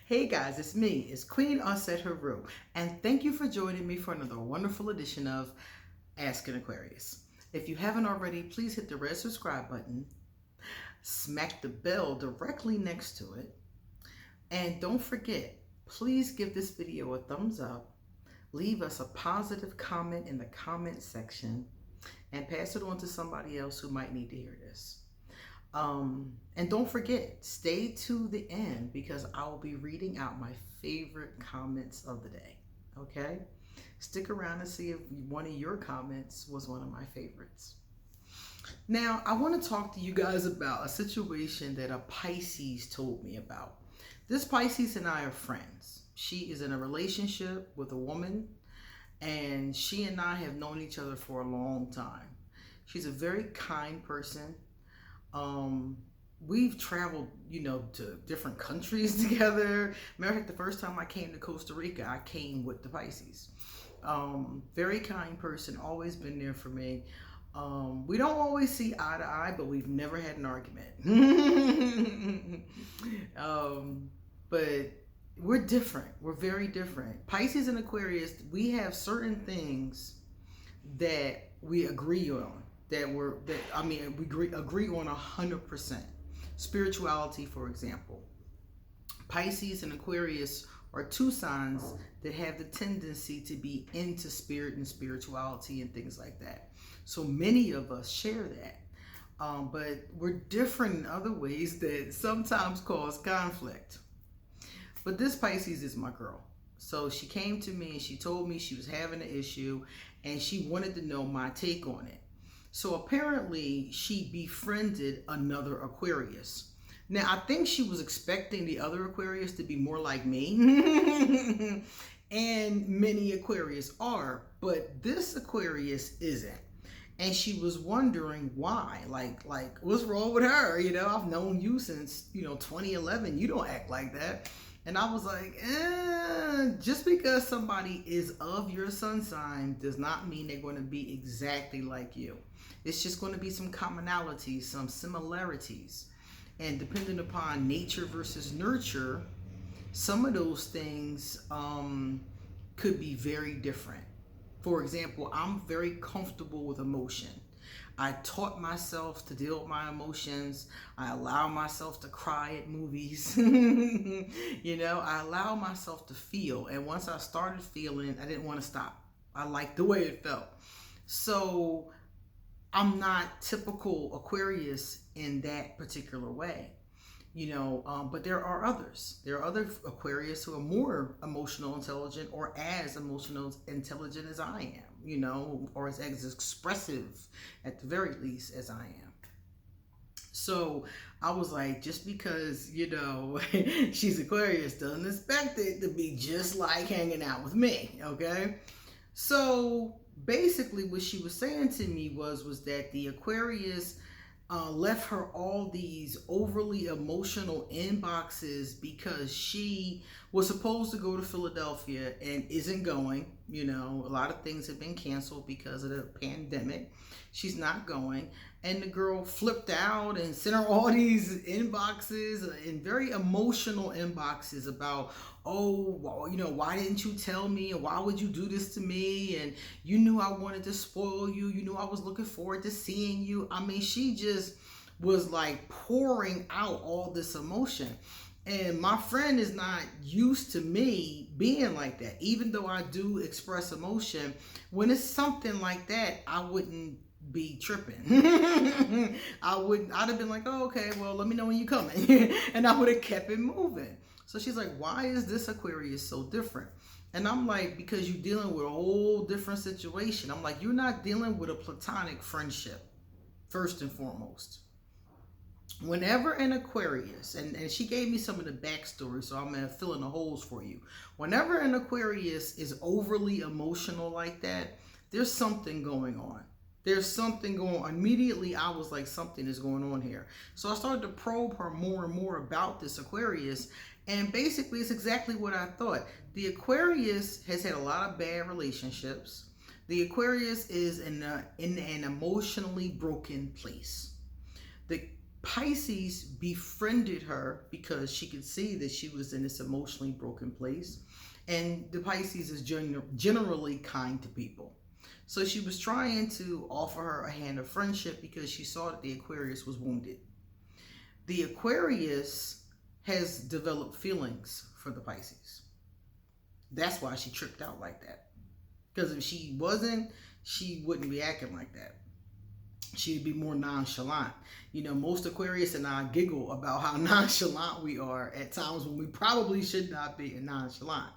Hey guys, it's me. It's Queen Osset Haru, and thank you for joining me for another wonderful edition of Ask an Aquarius. If you haven't already, please hit the red subscribe button, smack the bell directly next to it, and don't forget, please give this video a thumbs up, leave us a positive comment in the comment section, and pass it on to somebody else who might need to hear this. And don't forget, stay to the end because I will be reading out my favorite comments of the day. Okay? Stick around and see if one of your comments was one of my favorites. Now, I want to talk to you guys about a situation that a Pisces told me about. This Pisces and I are friends. She is in a relationship with a woman, and she and I have known each other for a long time. She's a very kind person. We've traveled, to different countries together. Matter of fact, the first time I came to Costa Rica, I came with the Pisces. Very kind person, always been there for me. We don't always see eye to eye, but we've never had an argument. But we're different. We're very different. Pisces and Aquarius, we have certain things that we agree on. We agree on 100%. Spirituality, for example. Pisces and Aquarius are two signs that have the tendency to be into spirit and spirituality and things like that. So many of us share that. But we're different in other ways that sometimes cause conflict. But this Pisces is my girl. So she came to me and she told me she was having an issue and she wanted to know my take on it. So apparently she befriended another Aquarius. Now I think she was expecting the other Aquarius to be more like me. And many Aquarius are, but this Aquarius isn't. And she was wondering why, like what's wrong with her? I've known you since, 2011. You don't act like that. And I was like, just because somebody is of your sun sign does not mean they're going to be exactly like you. It's just going to be some commonalities, some similarities. And depending upon nature versus nurture, some of those things could be very different. For example, I'm very comfortable with emotion. I taught myself to deal with my emotions. I allow myself to cry at movies. I allow myself to feel. And once I started feeling, I didn't want to stop. I liked the way it felt. So I'm not typical Aquarius in that particular way. But there are others. There are other Aquarius who are more emotional intelligent or as emotional intelligent as I am, or as expressive at the very least as I am. So I was like, just because, she's Aquarius doesn't expect it to be just like hanging out with me, okay? So basically what she was saying to me was that the Aquarius left her all these overly emotional inboxes because she was supposed to go to Philadelphia and isn't going. A lot of things have been canceled because of the pandemic. She's not going. And the girl flipped out and sent her all these inboxes and very emotional inboxes about, oh, well, why didn't you tell me? And why would you do this to me? And you knew I wanted to spoil you. You knew I was looking forward to seeing you. She just was like pouring out all this emotion. And my friend is not used to me being like that. Even though I do express emotion, when it's something like that, I wouldn't be tripping. I'd have been like, oh, okay, well, let me know when you're coming. And I would have kept it moving. So she's like, why is this Aquarius so different? And I'm like, because you're dealing with a whole different situation. I'm like, you're not dealing with a platonic friendship, first and foremost. Whenever an Aquarius, and she gave me some of the backstory, so I'm going to fill in the holes for you. Whenever an Aquarius is overly emotional like that, there's something going on. There's something going on. Immediately, I was like, something is going on here. So I started to probe her more and more about this Aquarius. And basically, it's exactly what I thought. The Aquarius has had a lot of bad relationships. The Aquarius is in an emotionally broken place. Pisces befriended her because she could see that she was in this emotionally broken place. And the Pisces is generally kind to people. So she was trying to offer her a hand of friendship because she saw that the Aquarius was wounded. The Aquarius has developed feelings for the Pisces. That's why she tripped out like that. Because if she wasn't, she wouldn't be acting like that. She'd be more nonchalant. You know, most Aquarius and I giggle about how nonchalant we are at times when we probably should not be nonchalant.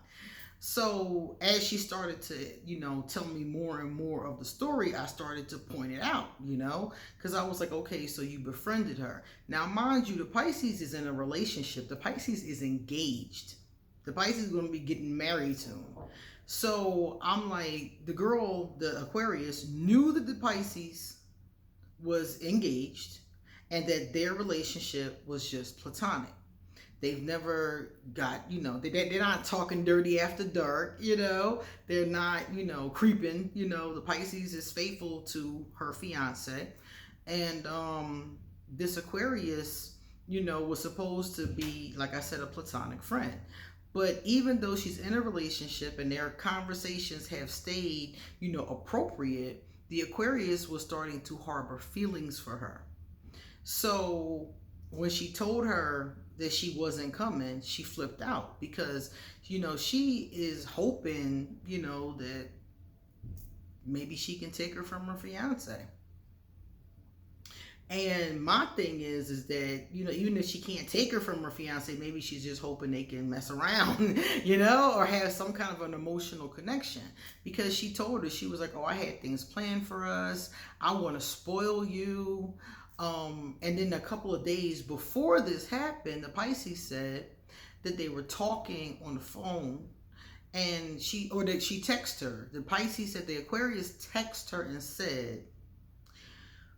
So as she started to, you know, tell me more and more of the story, I started to point it out, you know, because I was like, okay, so you befriended her. Now, mind you, the Pisces is in a relationship. The Pisces is engaged. The Pisces is going to be getting married soon. So I'm like, the girl, the Aquarius, knew that the Pisces was engaged and that their relationship was just platonic. They've never got, you know, they're not talking dirty after dark, you know. They're not, you know, creeping. You know, the Pisces is faithful to her fiance. And this Aquarius, you know, was supposed to be, like I said, a platonic friend. But even though she's in a relationship and their conversations have stayed, you know, appropriate, the Aquarius was starting to harbor feelings for her. So when she told her that she wasn't coming, she flipped out because, you know, she is hoping, you know, that maybe she can take her from her fiance. And my thing is that, you know, even if she can't take her from her fiance, maybe she's just hoping they can mess around, you know, or have some kind of an emotional connection. Because she told her, she was like, oh, I had things planned for us. I want to spoil you. And then a couple of days before this happened, the Pisces said that they were talking on the phone and she texted her. The Pisces said the Aquarius texted her and said,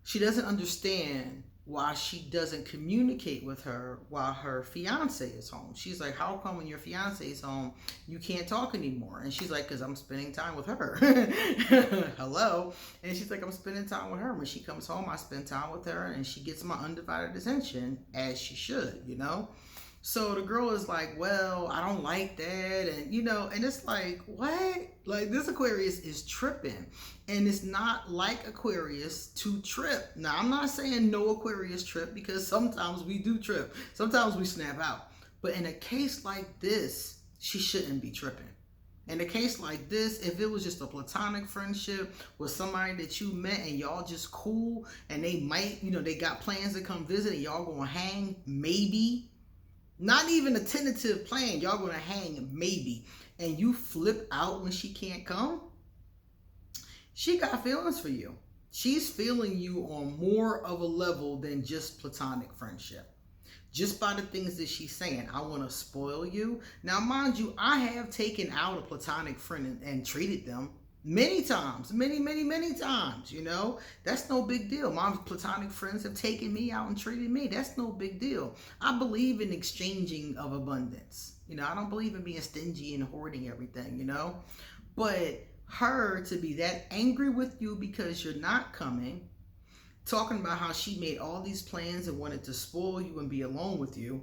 she doesn't understand why she doesn't communicate with her while her fiance is home. She's like, how come when your fiance is home, you can't talk anymore? And she's like, because I'm spending time with her. Hello. And she's like, I'm spending time with her. When she comes home, I spend time with her and she gets my undivided attention, as she should, you know? So the girl is like, well, I don't like that. And, you know, and it's like, what? Like, this Aquarius is tripping. And it's not like Aquarius to trip. Now, I'm not saying no Aquarius trip because sometimes we do trip. Sometimes we snap out. But in a case like this, she shouldn't be tripping. In a case like this, if it was just a platonic friendship with somebody that you met and y'all just cool and they might, you know, they got plans to come visit and y'all gonna hang, maybe. Not even a tentative plan. Y'all gonna hang maybe. And you flip out when she can't come. She got feelings for you. She's feeling you on more of a level than just platonic friendship. Just by the things that she's saying. I want to spoil you. Now, mind you, I have taken out a platonic friend and treated them many times. Many times, you know. That's no big deal. My platonic friends have taken me out and treated me. That's no big deal. I believe in exchanging of abundance. You know, I don't believe in being stingy and hoarding everything, you know. But her to be that angry with you because you're not coming, talking about how she made all these plans and wanted to spoil you and be alone with you.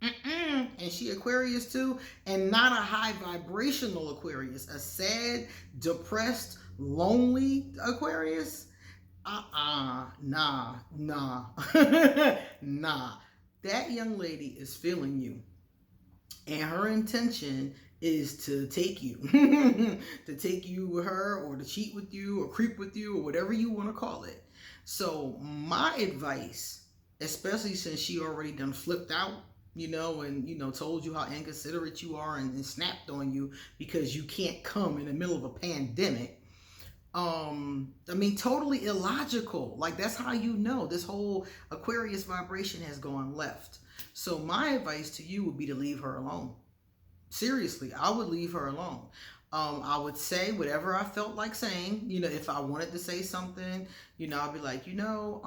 And she Aquarius too, and not a high vibrational Aquarius, a sad, depressed, lonely Aquarius. Nah. Nah. That young lady is feeling you. And her intention is to take you. To take you with her, or to cheat with you, or creep with you, or whatever you want to call it. So my advice, especially since she already done flipped out, you know, and, you know, told you how inconsiderate you are and snapped on you because you can't come in the middle of a pandemic. I mean, totally illogical. Like, that's how you know this whole Aquarius vibration has gone left. So my advice to you would be to leave her alone. Seriously, I would leave her alone. I would say whatever I felt like saying. You know, if I wanted to say something, you know, I'd be like, you know,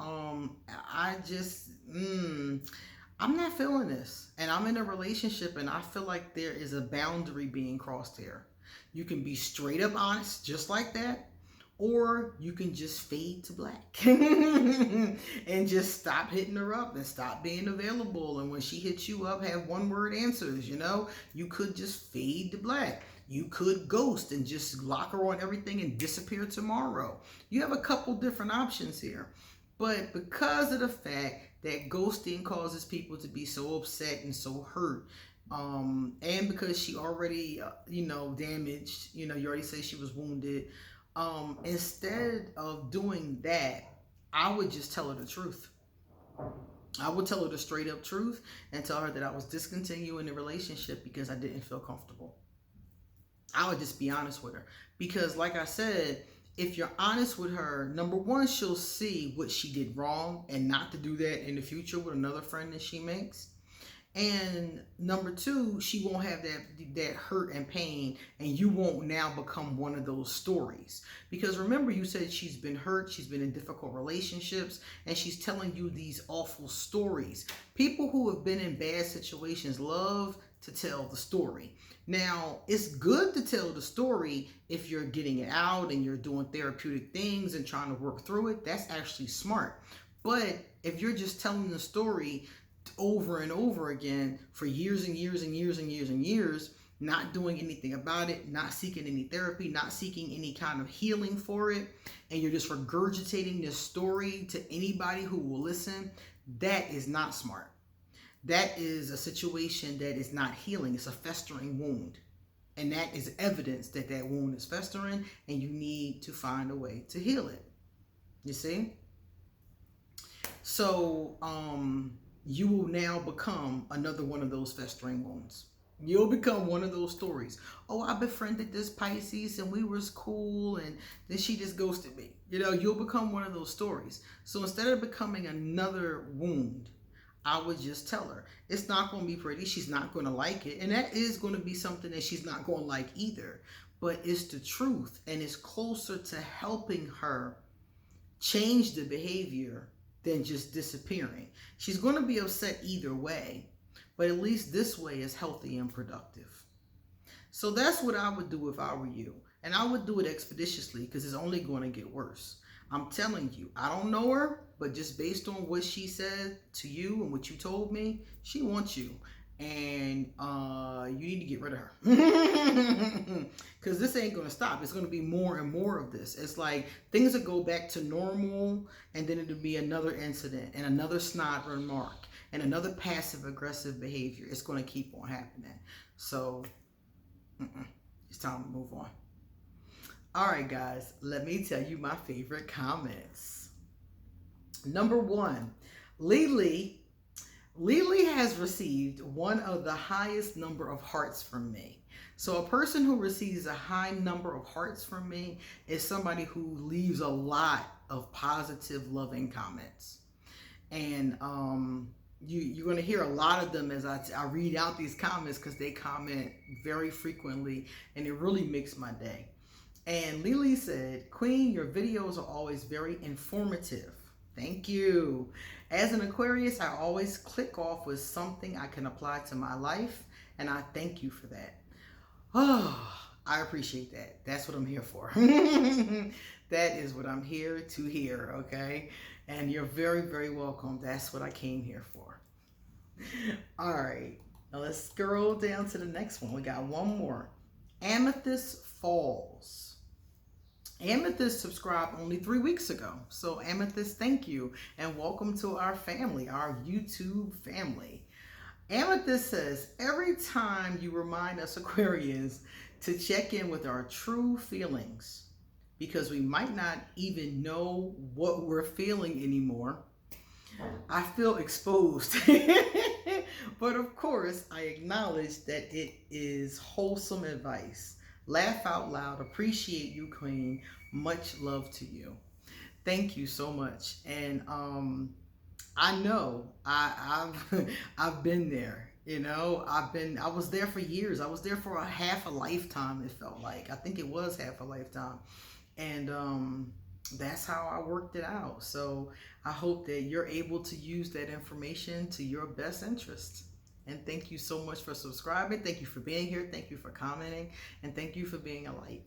I just, I'm not feeling this. And I'm in a relationship and I feel like there is a boundary being crossed here. You can be straight up honest, just like that. Or you can just fade to black and just stop hitting her up and stop being available. And when she hits you up, have one word answers. You could just fade to black. You could ghost and just lock her on everything and disappear tomorrow. You have a couple different options here. But because of the fact that ghosting causes people to be so upset and so hurt, and because she already, damaged, you already said she was wounded, instead of doing that, I would just tell her the truth. I would tell her the straight up truth and tell her that I was discontinuing the relationship because I didn't feel comfortable. I would just be honest with her. Because like I said, if you're honest with her, number one, she'll see what she did wrong and not to do that in the future with another friend that she makes. And number two, she won't have that hurt and pain, and you won't now become one of those stories. Because remember, you said she's been hurt, she's been in difficult relationships, and she's telling you these awful stories. People who have been in bad situations love to tell the story. Now, it's good to tell the story if you're getting it out and you're doing therapeutic things and trying to work through it. That's actually smart. But if you're just telling the story over and over again for years and years and years and years and years, not doing anything about it, not seeking any therapy, not seeking any kind of healing for it, and you're just regurgitating this story to anybody who will listen, that is not smart. That is a situation that is not healing. It's a festering wound. And that is evidence that that wound is festering, and you need to find a way to heal it. You see? So, you will now become another one of those festering wounds. You'll become one of those stories. Oh, I befriended this Pisces and we was cool and then she just ghosted me. You'll become one of those stories. So instead of becoming another wound, I would just tell her. It's not going to be pretty. She's not going to like it. And that is going to be something that she's not going to like either. But it's the truth. And it's closer to helping her change the behavior than just disappearing. She's going to be upset either way, but at least this way is healthy and productive. So that's what I would do if I were you. And I would do it expeditiously because it's only going to get worse. I'm telling you, I don't know her, but just based on what she said to you and what you told me, she wants you. And you need to get rid of her. Because this ain't going to stop. It's going to be more and more of this. It's like things will go back to normal, and then it'll be another incident and another snide remark and another passive aggressive behavior. It's going to keep on happening. So it's time to move on. All right, guys, let me tell you my favorite comments. Number one, Lily has received one of the highest number of hearts from me. So a person who receives a high number of hearts from me is somebody who leaves a lot of positive, loving comments. And you're going to hear a lot of them as I read out these comments because they comment very frequently, and it really makes my day. And Lily said, Queen, your videos are always very informative. Thank you. As an Aquarius, I always click off with something I can apply to my life, and I thank you for that. Oh, I appreciate that. That's what I'm here for. That is what I'm here to hear, okay? And you're very, very welcome. That's what I came here for. All right. Now let's scroll down to the next one. We got one more. Amethyst Falls. Amethyst subscribed only 3 weeks ago. So Amethyst, thank you. And welcome to our family, our YouTube family. Amethyst says, every time you remind us Aquarians to check in with our true feelings, because we might not even know what we're feeling anymore, I feel exposed. But of course, I acknowledge that it is wholesome advice. Laugh out loud. Appreciate you, Queen. Much love to you. Thank you so much. And I know I've been there. I was there for years. I was there for half a lifetime. It felt like. I think it was half a lifetime. And that's how I worked it out. So I hope that you're able to use that information to your best interest. And thank you so much for subscribing. Thank you for being here. Thank you for commenting. And thank you for being a light.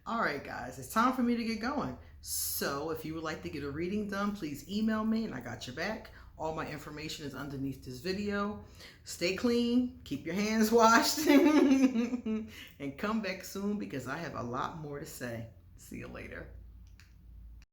All right, guys, it's time for me to get going. So if you would like to get a reading done, please email me and I got your back. All my information is underneath this video. Stay clean, keep your hands washed, and come back soon because I have a lot more to say. See you later.